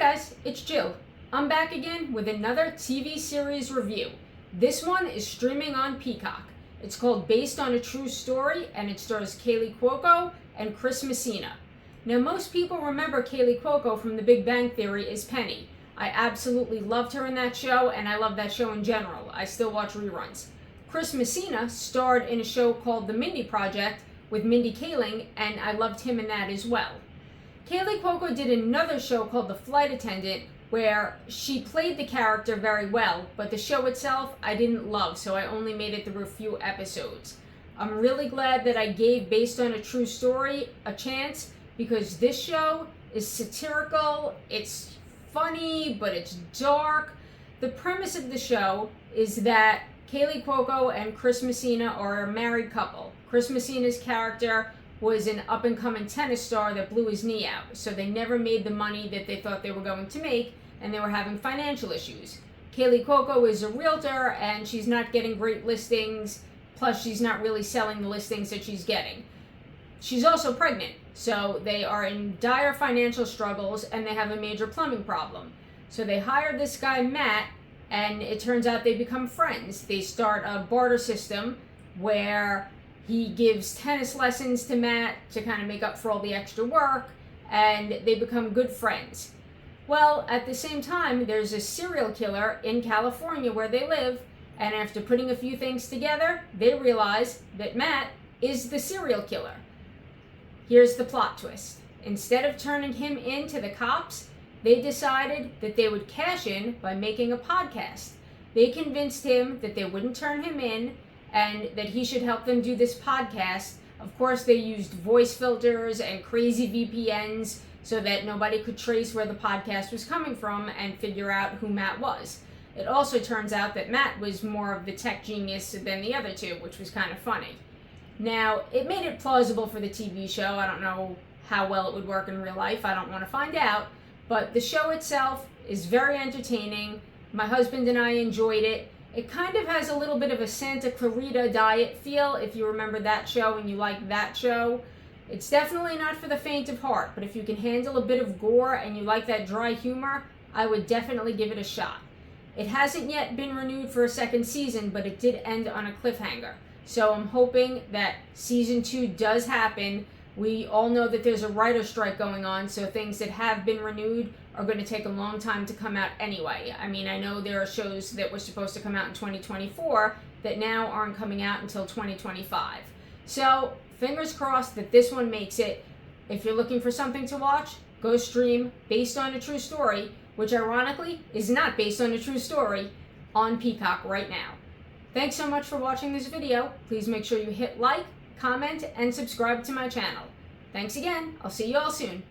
guys, it's Jill. I'm back again with another TV series review. This one is streaming on Peacock. It's called Based on a True Story, and it stars Kaylee Cuoco and Chris Messina. Now, most people remember Kaylee Cuoco from The Big Bang Theory as Penny. I absolutely loved her in that show, and I love that show in general. I still watch reruns. Chris Messina starred in a show called The Mindy Project with Mindy Kaling, and I loved him in that as well. Kaylee Cuoco did another show called The Flight Attendant, where she played the character very well, but the show itself I didn't love, so I only made it through a few episodes. I'm really glad that I gave Based on a True Story a chance, because this show is satirical, it's funny, but it's dark. The premise of the show is that Kaylee Cuoco and Chris Messina are a married couple. Chris Messina's character was an up-and-coming tennis star that blew his knee out, so they never made the money that they thought they were going to make, and they were having financial issues. Kaylee Cuoco is a realtor, and she's not getting great listings, plus she's not really selling the listings that she's getting. She's also pregnant, so they are in dire financial struggles, and they have a major plumbing problem. So they hire this guy, Matt, and it turns out they become friends. They start a barter system where he gives tennis lessons to Matt to kind of make up for all the extra work, and they become good friends. Well, at the same time, there's a serial killer in California where they live, and after putting a few things together, they realize that Matt is the serial killer. Here's the plot twist. Instead of turning him in to the cops, they decided that they would cash in by making a podcast. They convinced him that they wouldn't turn him in, and that he should help them do this podcast. Of course, they used voice filters and crazy VPNs so that nobody could trace where the podcast was coming from and figure out who Matt was. It also turns out that Matt was more of the tech genius than the other two, which was kind of funny. Now, it made it plausible for the TV show. I don't know how well it would work in real life. I don't want to find out. But the show itself is very entertaining. My husband and I enjoyed it. It kind of has a little bit of a Santa Clarita Diet feel, if you remember that show and you like that show. It's definitely not for the faint of heart, but if you can handle a bit of gore and you like that dry humor, I would definitely give it a shot. It hasn't yet been renewed for a second season, but it did end on a cliffhanger. So I'm hoping that season 2 does happen. We all know that there's a writer's strike going on, so things that have been renewed are going to take a long time to come out anyway. I mean, I know there are shows that were supposed to come out in 2024 that now aren't coming out until 2025. So, fingers crossed that this one makes it. If you're looking for something to watch, go stream Based on a True Story, which ironically is not based on a true story, on Peacock right now. Thanks so much for watching this video. Please make sure you hit like, comment, and subscribe to my channel. Thanks again. I'll see you all soon.